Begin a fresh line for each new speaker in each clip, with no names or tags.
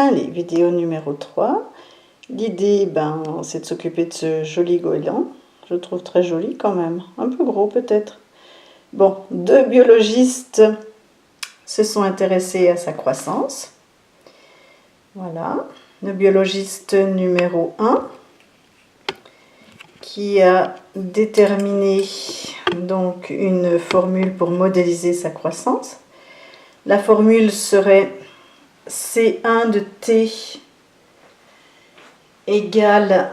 Allez, vidéo numéro 3. L'idée, c'est de s'occuper de ce joli goéland. Je le trouve très joli quand même. Un peu gros peut-être. Bon, 2 biologistes se sont intéressés à sa croissance. Voilà. Le biologiste numéro 1 qui a déterminé donc une formule pour modéliser sa croissance. La formule serait C1 de t égale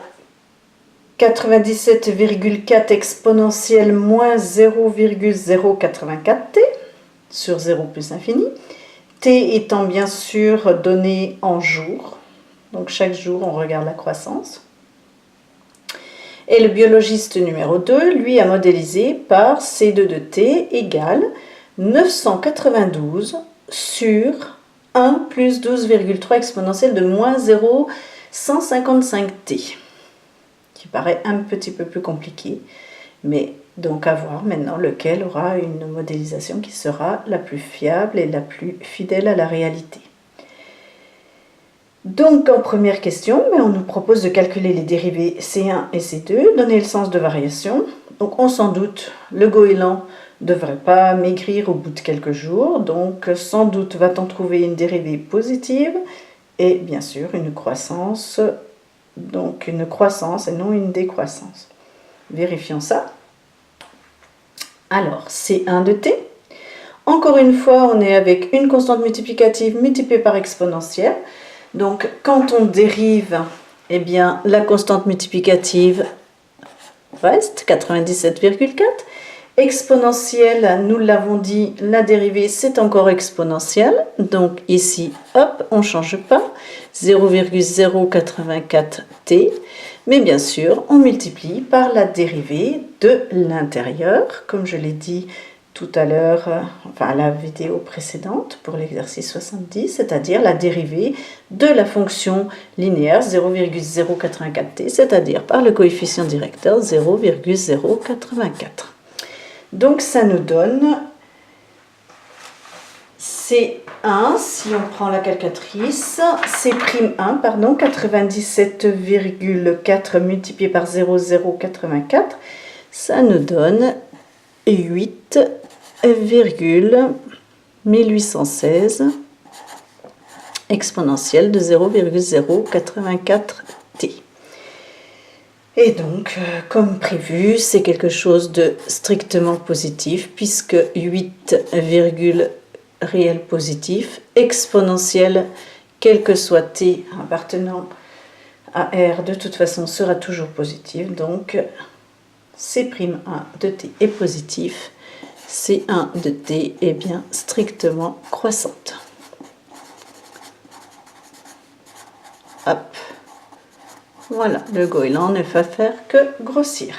97,4 exponentielle moins 0,084t sur 0 plus infini. T étant bien sûr donné en jours. Donc chaque jour, on regarde la croissance. Et le biologiste numéro 2, lui, a modélisé par C2 de t égale 992 sur 1 plus 12,3 exponentielle de moins 0,155t, qui paraît un petit peu plus compliqué, mais donc à voir maintenant lequel aura une modélisation qui sera la plus fiable et la plus fidèle à la réalité. Donc en première question, on nous propose de calculer les dérivés C1 et C2, donner le sens de variation. Donc on s'en doute, le goéland ne devrait pas maigrir au bout de quelques jours, donc sans doute va-t-on trouver une dérivée positive et bien sûr une croissance, donc une croissance et non une décroissance. Vérifions ça. Alors C1 de t, encore une fois on est avec une constante multiplicative multipliée par exponentielle. Donc quand on dérive, la constante multiplicative reste 97,4. Exponentielle, nous l'avons dit, la dérivée c'est encore exponentielle. Donc ici, hop, on ne change pas, 0,084t. Mais bien sûr, on multiplie par la dérivée de l'intérieur, comme je l'ai dit tout à l'heure, à la vidéo précédente pour l'exercice 70, c'est-à-dire la dérivée de la fonction linéaire 0,084t, c'est-à-dire par le coefficient directeur 0,084. Donc ça nous donne C1, si on prend la calculatrice, C'1, 97,4 multiplié par 0,084, ça nous donne 8,1816 exponentielle de 0,084t. Et donc, comme prévu, c'est quelque chose de strictement positif, puisque 8, réel positif, exponentielle, quel que soit t appartenant à R, de toute façon sera toujours positif. Donc, C'1 de t est positif, C1 de t est bien strictement croissante. Hop. Voilà, le goéland ne va faire que grossir.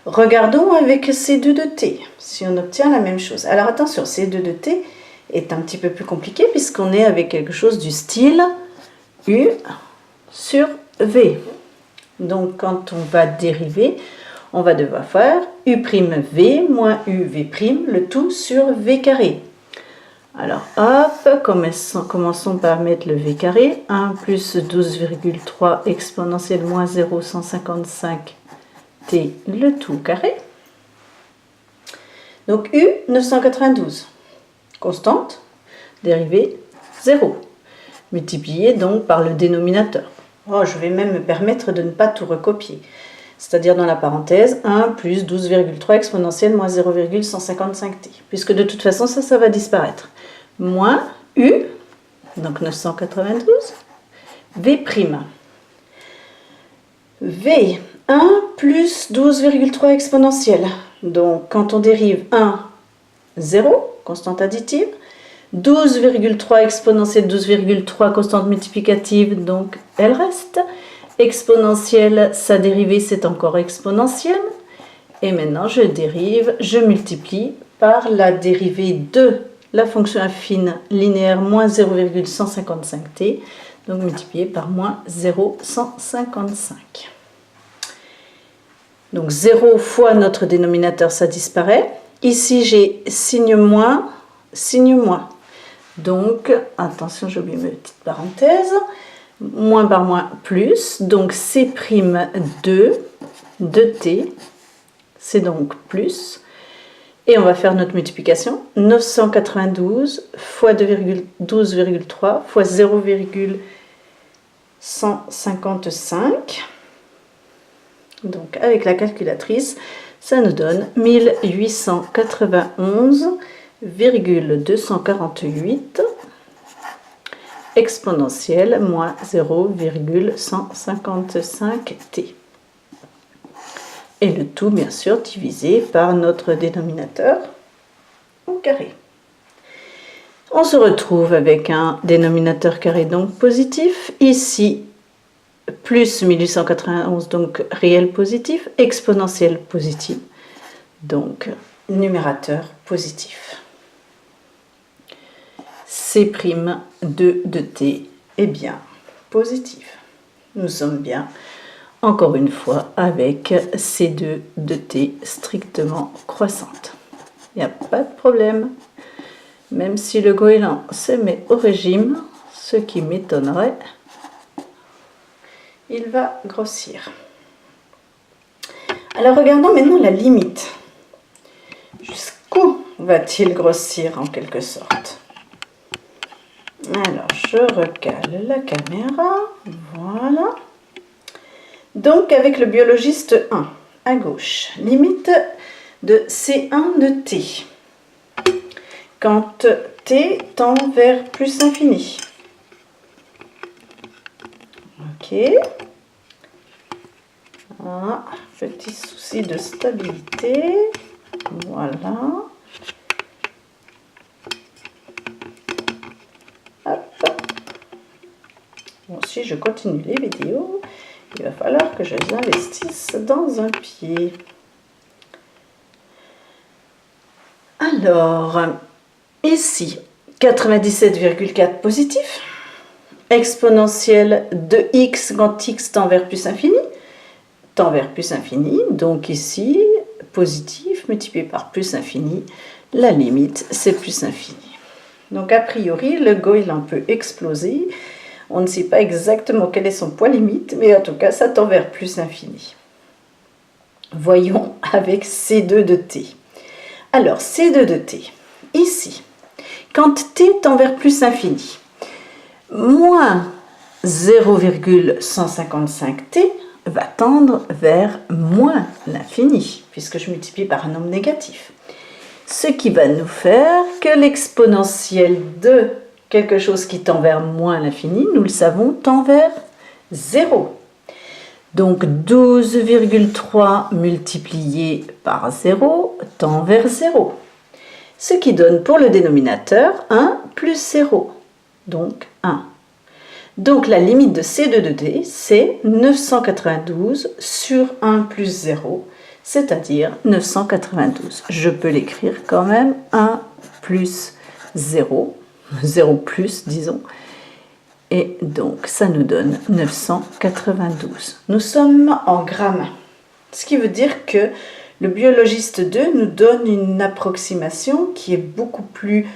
Regardons avec C2 de t, si on obtient la même chose. Alors attention, C2 de t est un petit peu plus compliqué puisqu'on est avec quelque chose du style U sur V. Donc quand on va dériver, on va devoir faire U'V moins UV', le tout sur V carré. Alors hop, commençons par mettre le V carré, 1 plus 12,3 exponentielle moins 0,155t, le tout carré. Donc U, 992, constante, dérivée 0, multiplié donc par le dénominateur. Oh, je vais même me permettre de ne pas tout recopier. C'est-à-dire dans la parenthèse, 1 plus 12,3 exponentielle moins 0,155t. Puisque de toute façon, ça va disparaître. Moins U, donc 992, V'. V, 1 plus 12,3 exponentielle. Donc quand on dérive 1, 0, constante additive. 12,3 exponentielle, 12,3 constante multiplicative, donc elle reste. Exponentielle, sa dérivée c'est encore exponentielle. Et maintenant je dérive, je multiplie par la dérivée de la fonction affine linéaire moins 0,155t, donc multiplié par moins 0,155. Donc 0 fois notre dénominateur, ça disparaît. Ici j'ai signe moins, signe moins. Donc, attention, j'ai oublié mes petites parenthèses. Moins par moins, plus. Donc, C'2 de t, c'est donc plus. Et on va faire notre multiplication. 992 fois 12,3 fois 0,155. Donc, avec la calculatrice, ça nous donne 1891,248 exponentielle moins 0,155t. Et le tout, bien sûr, divisé par notre dénominateur au carré. On se retrouve avec un dénominateur carré donc positif. Ici, plus 1891, donc réel positif, exponentielle positive, donc numérateur positif. C'2 de t est bien positif. Nous sommes bien, encore une fois, avec C2 de t strictement croissante. Il n'y a pas de problème. Même si le goéland se met au régime, ce qui m'étonnerait, il va grossir. Alors regardons maintenant la limite. Jusqu'où va-t-il grossir en quelque sorte? Alors je recale la caméra, voilà. Donc avec le biologiste 1 à gauche, limite de C1 de t. Quand t tend vers plus infini. Ok. Ah, petit souci de stabilité. Voilà. Hop. Bon, si je continue les vidéos, il va falloir que je les investisse dans un pied. Alors, ici, 97,4 positif. Exponentielle de x quand x tend vers plus infini. Tend vers plus infini. Donc ici, positif multiplié par plus infini. La limite, c'est plus infini. Donc a priori, le goéland peut exploser. On ne sait pas exactement quel est son poids limite, mais en tout cas, ça tend vers plus infini. Voyons avec C2 de t. Alors, C2 de t, ici, quand t tend vers plus infini, moins 0,155t va tendre vers moins l'infini, puisque je multiplie par un nombre négatif. Ce qui va nous faire que l'exponentielle de quelque chose qui tend vers moins l'infini, nous le savons, tend vers 0. Donc 12,3 multiplié par 0 tend vers 0. Ce qui donne pour le dénominateur 1 plus 0, donc 1. Donc la limite de C2 de t, c'est 992 sur 1 plus 0, c'est-à-dire 992. Je peux l'écrire quand même, 1 plus 0, 0 plus, disons. Et donc, ça nous donne 992. Nous sommes en grammes. Ce qui veut dire que le biologiste 2 nous donne une approximation qui est beaucoup plus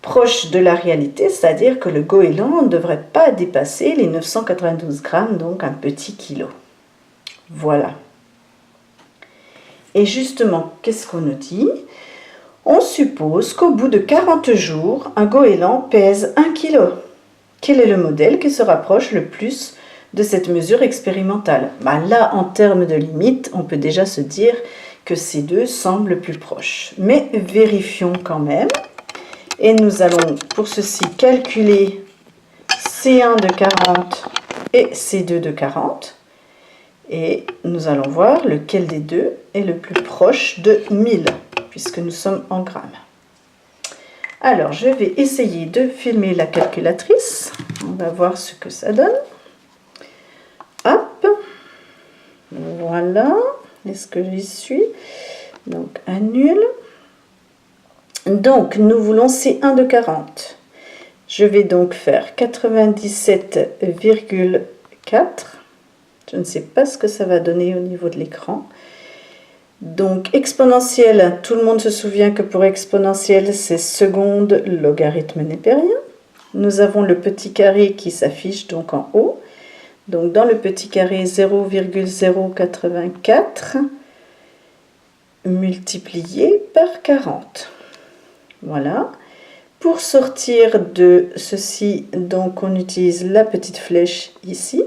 proche de la réalité, c'est-à-dire que le goéland ne devrait pas dépasser les 992 grammes, donc un petit kilo. Voilà. Et justement, qu'est-ce qu'on nous dit? On suppose qu'au bout de 40 jours, un goéland pèse 1 kg. Quel est le modèle qui se rapproche le plus de cette mesure expérimentale? Là, en termes de limite, on peut déjà se dire que ces deux semblent plus proches. Mais vérifions quand même. Et nous allons pour ceci calculer C1 de 40 et C2 de 40. Et nous allons voir lequel des deux est le plus proche de 1000, puisque nous sommes en grammes. Alors, je vais essayer de filmer la calculatrice. On va voir ce que ça donne. Hop. Voilà. Est-ce que j'y suis? Donc, annule. Donc, nous voulons C1 de 40. Je vais donc faire 97,4. Je ne sais pas ce que ça va donner au niveau de l'écran. Donc exponentielle, tout le monde se souvient que pour exponentielle, c'est seconde logarithme népérien. Nous avons le petit carré qui s'affiche donc en haut. Donc dans le petit carré 0,084 multiplié par 40. Voilà. Pour sortir de ceci, donc on utilise la petite flèche ici.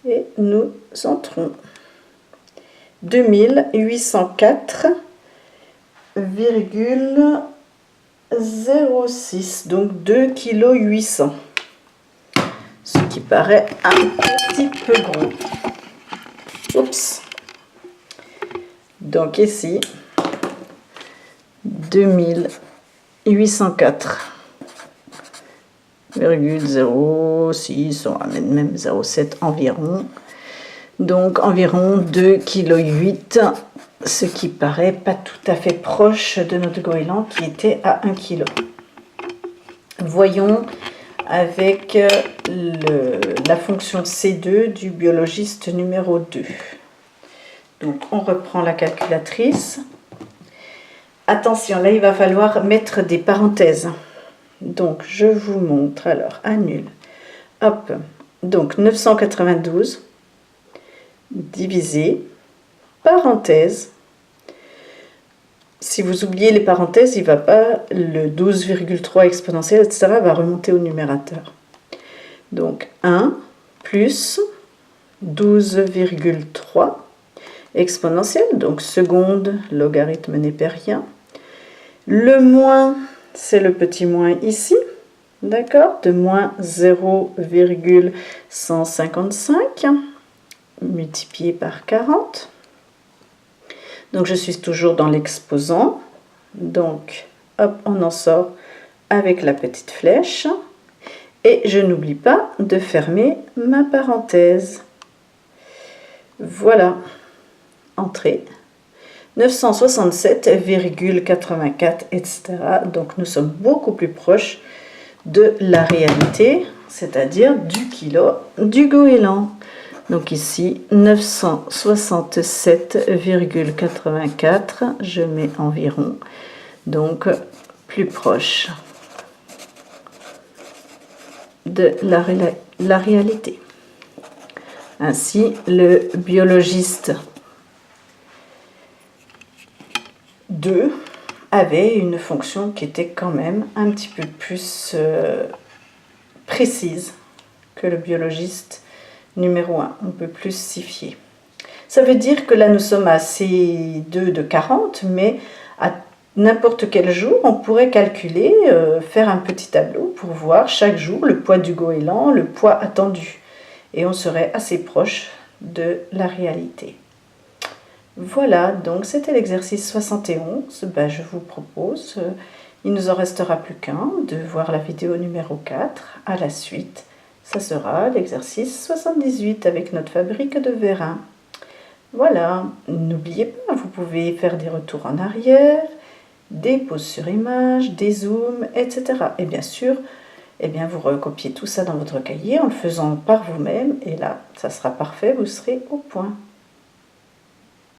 Et nous entrons 2804,06, donc 2,8 kg. Ce qui paraît un petit peu gros. Oups. Donc ici, 2804,06, on ramène même 0,7 environ. Donc environ 2,8 kg, ce qui paraît pas tout à fait proche de notre goéland qui était à 1 kg. Voyons avec la fonction C2 du biologiste numéro 2. Donc on reprend la calculatrice. Attention, là il va falloir mettre des parenthèses. Donc je vous montre, alors annule. Hop, donc 992 divisé, parenthèse. Si vous oubliez les parenthèses, il va pas, le 12,3 exponentiel, etc. va remonter au numérateur. Donc 1 plus 12,3 exponentiel, donc seconde logarithme népérien. Le moins, c'est le petit moins ici, d'accord, de moins 0,155 multiplié par 40. Donc je suis toujours dans l'exposant. Donc hop, on en sort avec la petite flèche. Et je n'oublie pas de fermer ma parenthèse. Voilà. Entrée. 967,84, etc. Donc nous sommes beaucoup plus proches de la réalité, c'est-à-dire du kilo du goéland. Donc ici, 967,84, je mets environ, donc plus proche de la réalité. Ainsi, le biologiste 2 avait une fonction qui était quand même un petit peu plus précise que le biologiste numéro 1, on peut plus s'y fier. Ça veut dire que là nous sommes à C2 de 40, mais à n'importe quel jour on pourrait calculer, faire un petit tableau pour voir chaque jour le poids du goéland, le poids attendu. Et on serait assez proche de la réalité. Voilà, donc c'était l'exercice 71. Ben, je vous propose, il ne nous en restera plus qu'un, de voir la vidéo numéro 4 à la suite. Ça sera l'exercice 78 avec notre fabrique de vérin. Voilà, n'oubliez pas, vous pouvez faire des retours en arrière, des pauses sur image, des zooms, etc. Et bien sûr, vous recopiez tout ça dans votre cahier en le faisant par vous-même. Et là, ça sera parfait, vous serez au point.